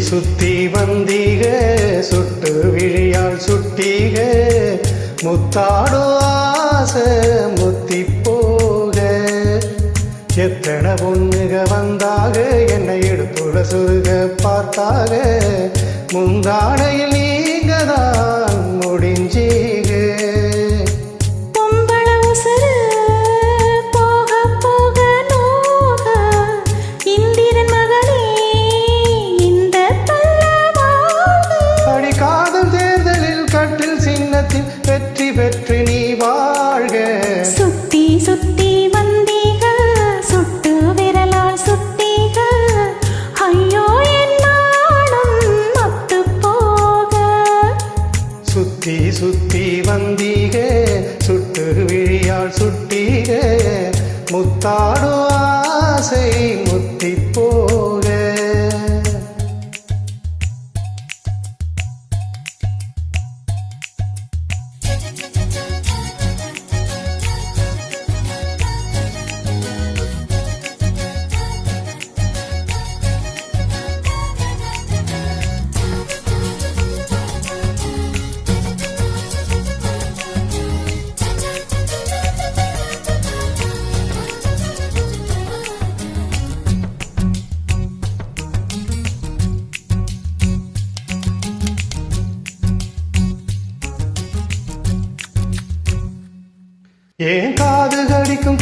சுத்தி வந்தீக சுட்டு விழியால் சுட்டீக முத்தாடோ ஆசை முத்தி போக எத்தனை பொண்ணுக வந்தாக என்னை எடுத்துள்ள சுருக பார்த்தாக முந்தானையில் நீங்க தான் முடிஞ்சீக வெற்றி பெற்று நீ வாழ்க சுத்தி சுத்தி வந்தீக சுட்டு விரலால் சுத்தீக ஐயோ என் நாணம் மத்து போக சுத்தி சுத்தி வந்தீக சுட்டு விழியால் சுட்டீக முத்தாடு ஆசை முத்தி போக ஏன் காது கடிக்கும்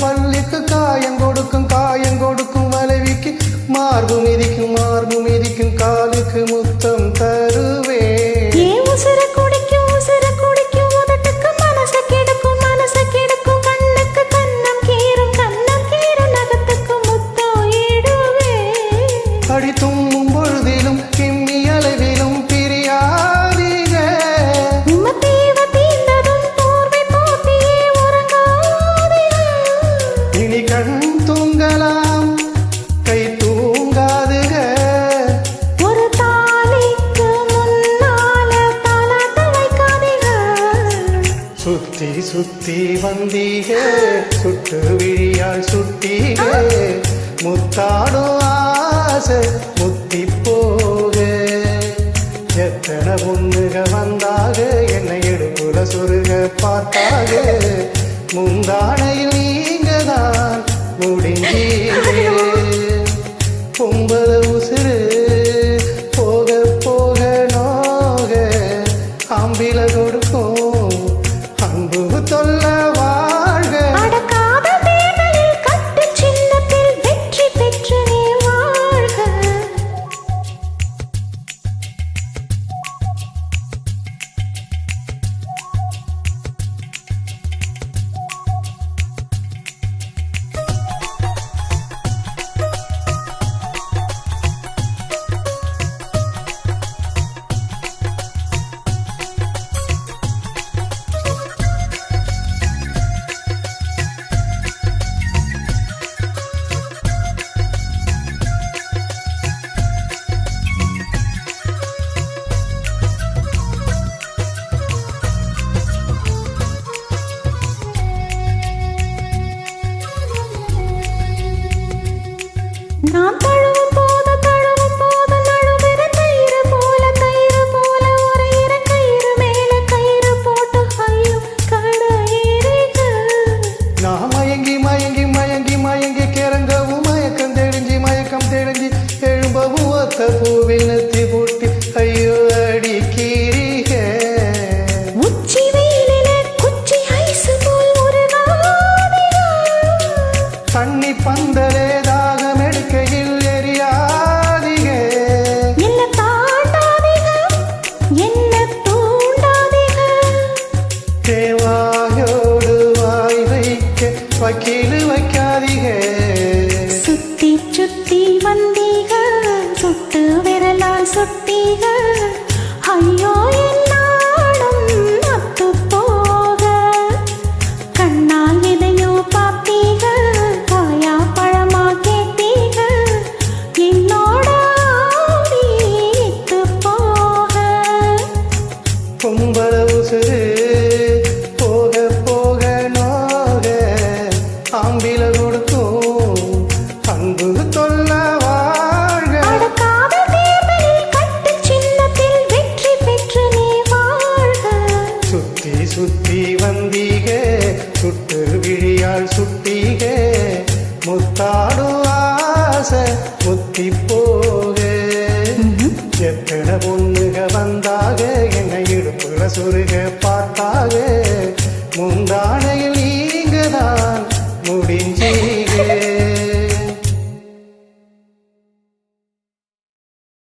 பள்ளிக்கு காயம் கொடுக்கும் மனைவிக்கு மார்பு மிதிக்கும் காலுக்கு முத்தம் தருவே உசுர குடிக்கும் உதட்டுக்கு மனச கெடுக்கும் கண்ணுக்கு கண்ணம் கீரும் நகத்துக்கு முத்தம் இடுவே அடி தும்மும் பொழுதிலும் கிம்மி அளவிலும் கண் தூங்கலாம் கை தூங்காதுக ஒரு தாலிக்கு முன்னால தாலாட்ட வைக்காதீங்க சுத்தி சுத்தி வந்தீக சுட்டு விழியால் சுட்டீக முத்தாடோ ஆசை முத்தி போக எத்தனை பொண்ணுக வந்தாக என்னை எடுப்புல சொருக பார்த்தாக முந்தானையில் நீங்க தான் முடிஞ்சீங்க பொம்பள உசுறு போக போக நோக ஆம்பில கொடுக்கும் அன்பு தொல்ல வாழ்க அடக்காத தேர்தலில் கட்டு சின்னத்தில் வெற்றி பெற்று நீ வாழ்க நான் தழுவும் போது நழுவுற தயிறு போல உரையிற கயிறு மேல கயிறு போட்டு ஐயோ கடையிறீங்க நான் மயங்கி கிறங்கவும் மயக்கம் தெளிஞ்சி எழும்பவும் ஒத்த பூவில் நெத்தி பூட்டி ஐயோ அடிக்கிறீங்க உச்சி வெயிலில குச்சி ஐசு போல் ஒரு தண்ணி பந்தலே தாகம் எடுக்கையில் எரியாதீங்க என்ன தாண்டாதீங்க என்ன தூண்டாதீங்க தேவாயோடு வாய் வைக்க வக்கீலு வைக்காதீங்க சுத்தி சுத்தி வந்தீக சுட்டு விரலால் சுட்டீக ஐயோ என் நாணம் மத்து போக கண்ணால் எதையோ பார்த்தீக காயா பழமா கேட்டீக என்னோட ஆவி இத்து போக பொம்பள உசுறு போக போக நோக ஆம்பில கொடுக்கும் முத்தி போக எத்தனை பொண்ணுக வந்தாக என்னை இடுப்புல சுருக பார்த்தாக